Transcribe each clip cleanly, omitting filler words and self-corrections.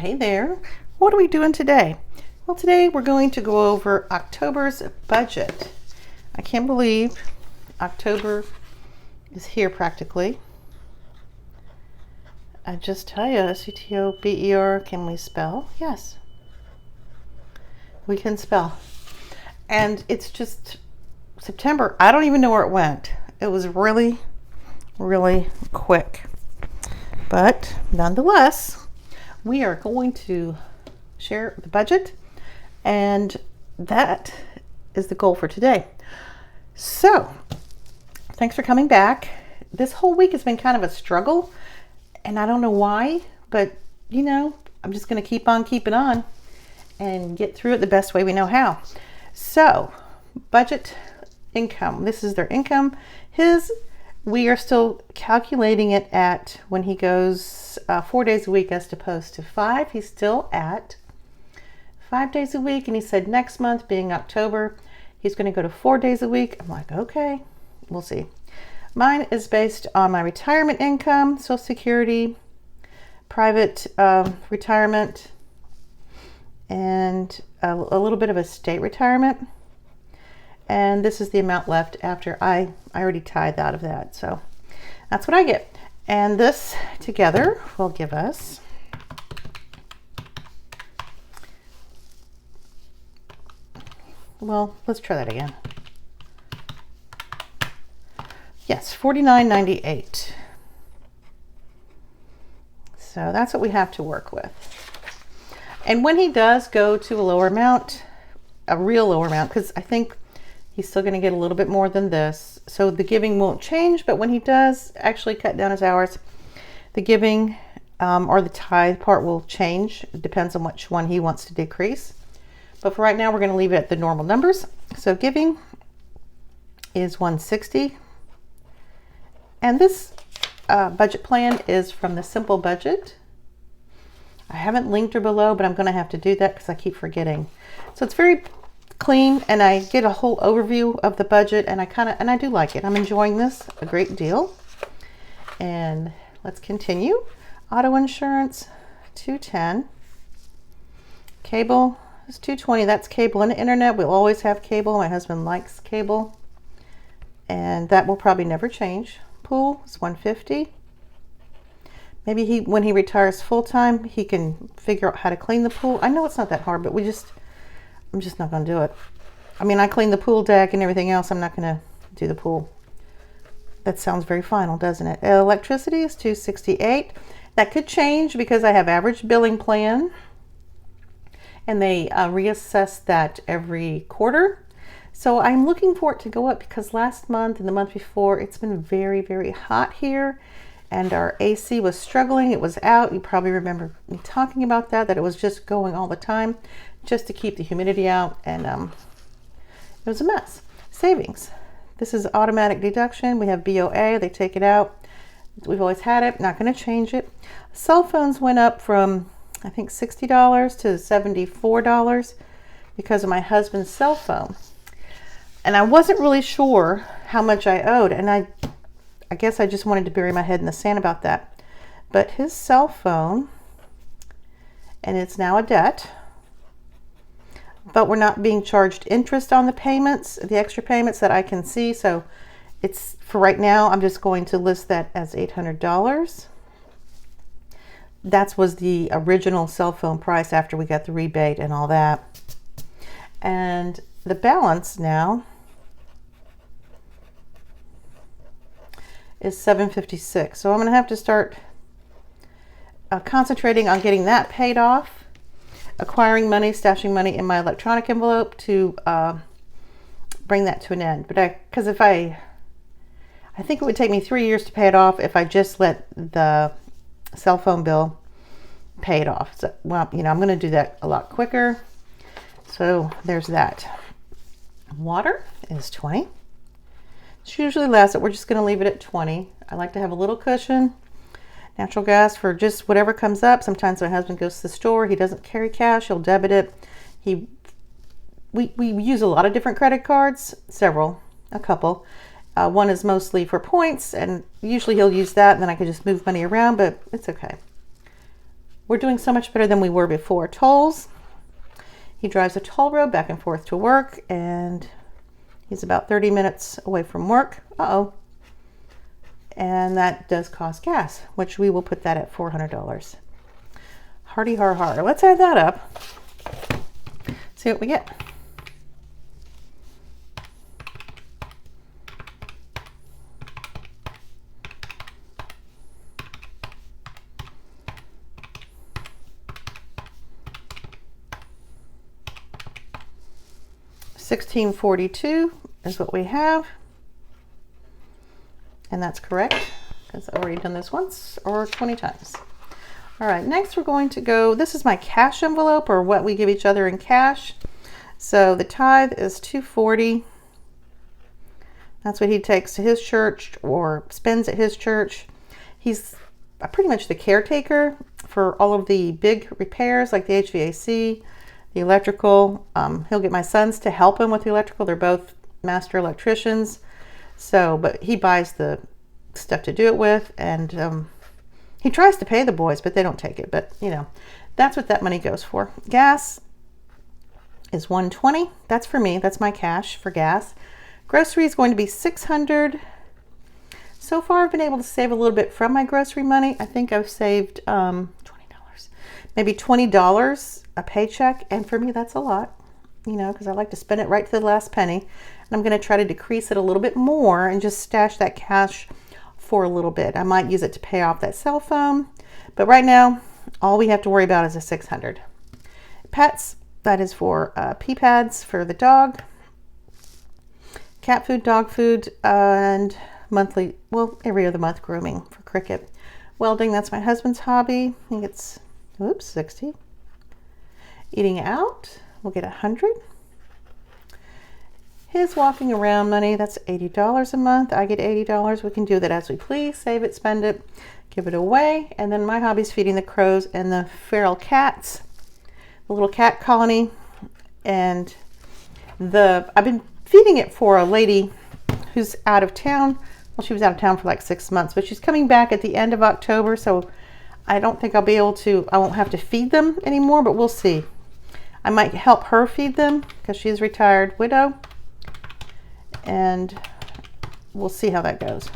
Hey there, what are we doing today? Well, today we're going to go over October's budget. I can't believe October is here practically. I just tell you, S-U-T-O-B-E-R, can we spell? Yes, we can spell. And it's just September. I don't even know where it went. It was really, really quick. But nonetheless, we are going to share the budget, and that is the goal for today. So, thanks for coming back. This whole week has been kind of a struggle, and I don't know why, but you know, I'm just going to keep on keeping on and get through it the best way we know how. So, budget income. This is their income. We are still calculating it at when he goes 4 days a week as opposed to 5. He's still at 5 days a week, and he said next month, being October, he's going to go to 4 days a week. I'm like, okay, we'll see. Mine is based on my retirement income, Social Security, private retirement, and a little bit of a state retirement. And this is the amount left after I already tithed out of that. So that's what I get. And this together will give us let's try that again. Yes, $49.98. So that's what we have to work with. And when he does go to a lower amount, a real lower amount, because I think he's still going to get a little bit more than this. So the giving won't change, but when he does actually cut down his hours, the giving or the tithe part will change. It depends on which one he wants to decrease. But for right now, we're going to leave it at the normal numbers. So giving is $160. And this budget plan is from the Simple Budget. I haven't linked her below, but I'm going to have to do that because I keep forgetting. So it's very clean, and I get a whole overview of the budget, and I do like it. I'm enjoying this a great deal. And let's continue. Auto insurance, $210. Cable is $220. That's cable and internet. We'll always have cable. My husband likes cable, and that will probably never change. Pool is $150. Maybe when he retires full-time, he can figure out how to clean the pool. I know it's not that hard, but I'm just not going to do it. I mean, I clean the pool deck and everything else. I'm not going to do the pool. That sounds very final, doesn't it? Electricity is $268. That could change because I have average billing plan, and they reassess that every quarter. So I'm looking for it to go up because last month and the month before, it's been very, very hot here, and our AC was struggling. It was out. You probably remember me talking about that it was just going all the time, just to keep the humidity out, and it was a mess. Savings. This is automatic deduction. We have BOA. They take it out. We've always had it. Not going to change it. Cell phones went up from, I think, $60 to $74 because of my husband's cell phone. And I wasn't really sure how much I owed, and I guess I just wanted to bury my head in the sand about that. But his cell phone, and it's now a debt, but we're not being charged interest on the payments, the extra payments that I can see. So it's, for right now, I'm just going to list that as $800. That was the original cell phone price after we got the rebate and all that. And the balance now is $756. So I'm going to have to start concentrating on getting that paid off. Acquiring money, stashing money in my electronic envelope to bring that to an end. But because I think it would take me 3 years to pay it off if I just let the cell phone bill pay it off. So, well, you know, I'm going to do that a lot quicker. So there's that. Water is $20. It's usually less, but we're just going to leave it at $20. I like to have a little cushion. Natural gas for just whatever comes up. Sometimes my husband goes to the store. He doesn't carry cash. He'll debit it. We use a lot of different credit cards, a couple. One is mostly for points, and usually he'll use that, and then I can just move money around, but it's okay. We're doing so much better than we were before. Tolls. He drives a toll road back and forth to work, and he's about 30 minutes away from work. Uh-oh. And that does cost gas, which we will put that at $400. Hardy har har. Let's add that up. See what we get. $1,642 is what we have. And that's correct, because I've already done this once or 20 times. All right, next we're going to go, this is my cash envelope, or what we give each other in cash. So the tithe is $240. That's what he takes to his church or spends at his church. He's pretty much the caretaker for all of the big repairs like the HVAC, the electrical. He'll get my sons to help him with the electrical. They're both master electricians. So, but he buys the stuff to do it with, and he tries to pay the boys, but they don't take it. But, you know, that's what that money goes for. Gas is $120. That's for me. That's my cash for gas. Grocery is going to be $600. So far, I've been able to save a little bit from my grocery money. I think I've saved $20, maybe $20 a paycheck. And for me, that's a lot, you know, because I like to spend it right to the last penny. And I'm going to try to decrease it a little bit more and just stash that cash for a little bit. I might use it to pay off that cell phone, but right now all we have to worry about is a $600. Pets, that is for pee pads for the dog, cat food, dog food, and monthly, well, every other month grooming for Cricket. Welding, that's my husband's hobby. I think it's, oops, 60. Eating out, we'll get 100. His walking around money, that's $80 a month. I get $80. We can do that as we please. Save it, spend it, give it away. And then my hobby is feeding the crows and the feral cats, the little cat colony. And I've been feeding it for a lady who's out of town. Well, she was out of town for like 6 months, but she's coming back at the end of October. So I don't think I'll be able to, I won't have to feed them anymore, but we'll see. I might help her feed them because she's a retired widow. And we'll see how that goes.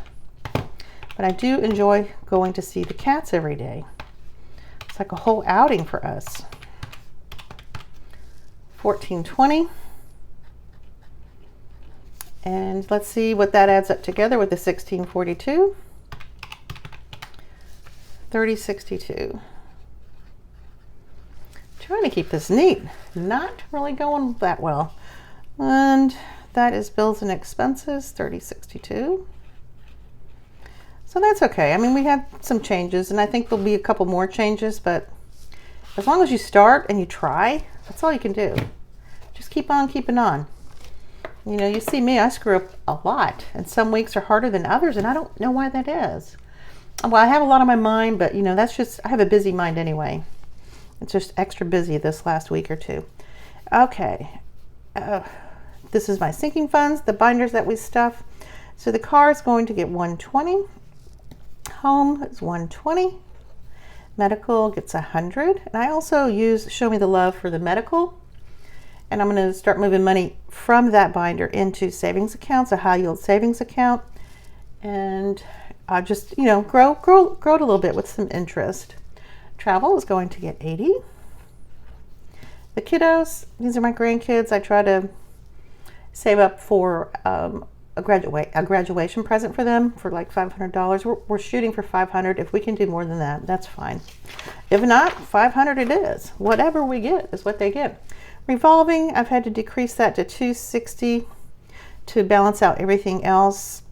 But I do enjoy going to see the cats every day. It's like a whole outing for us. $14.20. And let's see what that adds up together with the $16.42. $30.62. Trying to keep this neat. Not really going that well. And that is bills and expenses, $30.62. So that's okay. I mean, we had some changes, and I think there'll be a couple more changes, but as long as you start and you try, that's all you can do. Just keep on keeping on. You know, you see me, I screw up a lot, and some weeks are harder than others, and I don't know why that is. Well, I have a lot on my mind, but you know, that's just, I have a busy mind anyway. It's just extra busy this last week or two. Okay. This is my sinking funds, the binders that we stuff. So the car is going to get $120. Home is $120. Medical gets $100. And I also use Show Me the Love for the medical. And I'm going to start moving money from that binder into savings accounts, a high yield savings account. And I'll just, you know, grow it a little bit with some interest. Travel is going to get $80. The kiddos, these are my grandkids. I try to save up for a graduation present for them for like $500. We're shooting for $500. If we can do more than that, that's fine. If not, $500 it is. Whatever we get is what they get. Revolving, I've had to decrease that to $260 to balance out everything else.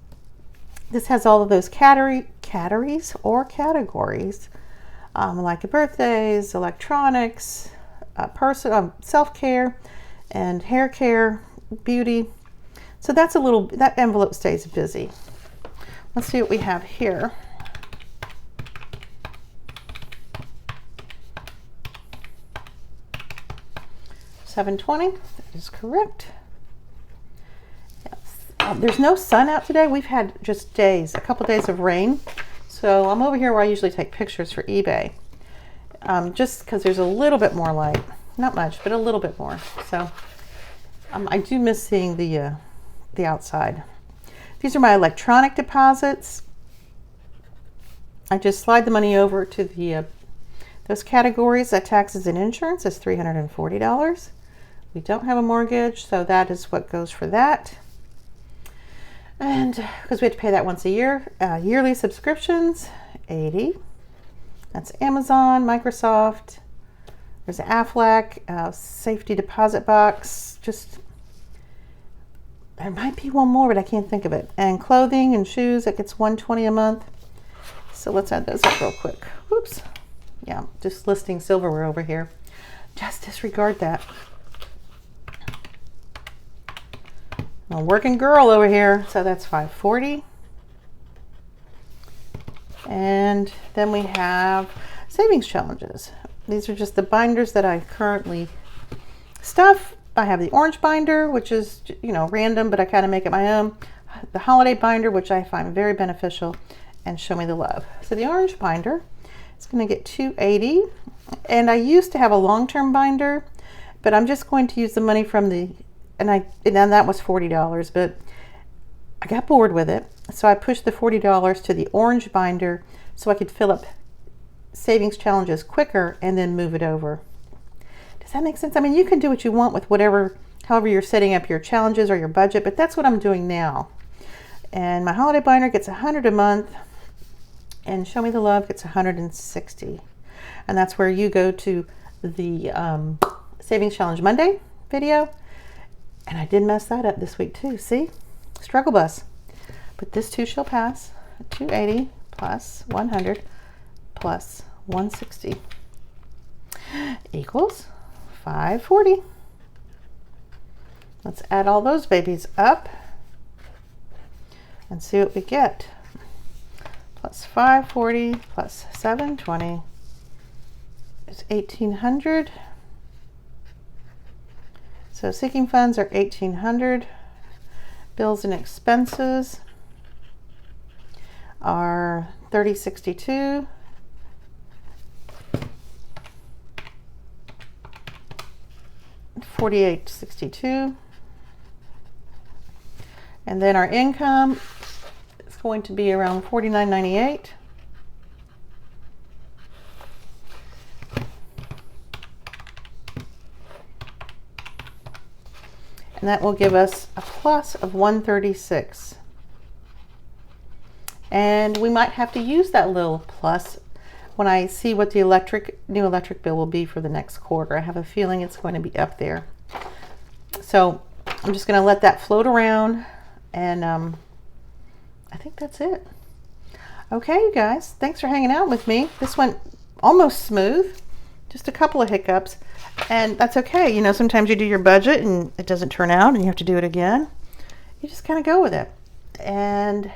This has all of those categories, like birthdays, electronics, self-care, and hair care, beauty. So that's that envelope stays busy. Let's see what we have here. $720, that is correct. Yes. There's no sun out today. We've had just days, a couple days of rain. So I'm over here where I usually take pictures for eBay. just because there's a little bit more light. Not much, but a little bit more. So I do miss seeing the outside. These are my electronic deposits. I just slide the money over to the those categories. That taxes and insurance is $340. We don't have a mortgage, so that is what goes for that. And because we have to pay that once a year, yearly subscriptions, $80. That's Amazon, Microsoft. There's an Aflac, safety deposit box. Just, there might be one more, but I can't think of it. And clothing and shoes, that gets $120 a month. So let's add those up real quick. Whoops. Yeah, just listing silverware over here. Just disregard that. I'm a working girl over here, so that's $540. And then we have savings challenges. These are just the binders that I currently stuff. I have the orange binder, which is, you know, random, but I kind of make it my own. The holiday binder, which I find very beneficial, and show me the love. So the orange binder is going to get $280. And I used to have a long-term binder, but I'm just going to use the money from the, and that was $40, but I got bored with it. So I pushed the $40 to the orange binder so I could fill up savings challenges quicker and then move it over. Does that make sense? I mean, you can do what you want with whatever, however you're setting up your challenges or your budget, but that's what I'm doing now. And my holiday binder gets $100 a month, and Show Me the Love gets $160. And that's where you go to the Savings Challenge Monday video. And I did mess that up this week too. See? Struggle bus. But this too shall pass. 280 plus 100 plus 160 equals 540. Let's add all those babies up and see what we get. Plus 540 plus 720 is 1,800. So seeking funds are 1,800. Bills and expenses are 3062. $48.62. And then our income is going to be around $49.98. And that will give us a plus of 136. And we might have to use that little plus when I see what the new electric bill will be for the next quarter. I have a feeling it's going to be up there. So I'm just going to let that float around, and I think that's it. Okay, you guys, thanks for hanging out with me. This went almost smooth, just a couple of hiccups, and that's okay. You know, sometimes you do your budget and it doesn't turn out and you have to do it again. You just kind of go with it, and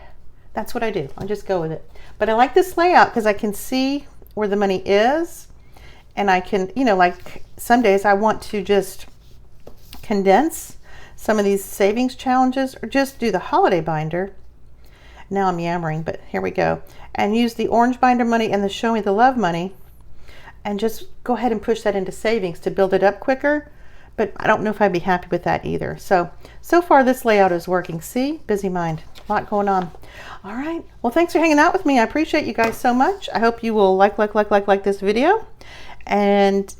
that's what I do. I just go with it. But I like this layout because I can see where the money is, and I can, you know, like some days I want to just condense some of these savings challenges or just do the holiday binder. Now I'm yammering, but here we go. And use the orange binder money and the Show Me the Love money and just go ahead and push that into savings to build it up quicker. But I don't know if I'd be happy with that either. So far this layout is working. See, busy mind, a lot going on. All right, well, thanks for hanging out with me. I appreciate you guys so much. I hope you will like this video. And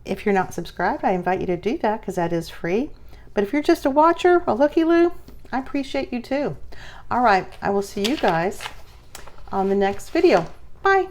if you're not subscribed, I invite you to do that because that is free. But if you're just a watcher, a looky-loo, I appreciate you too. All right, I will see you guys on the next video. Bye.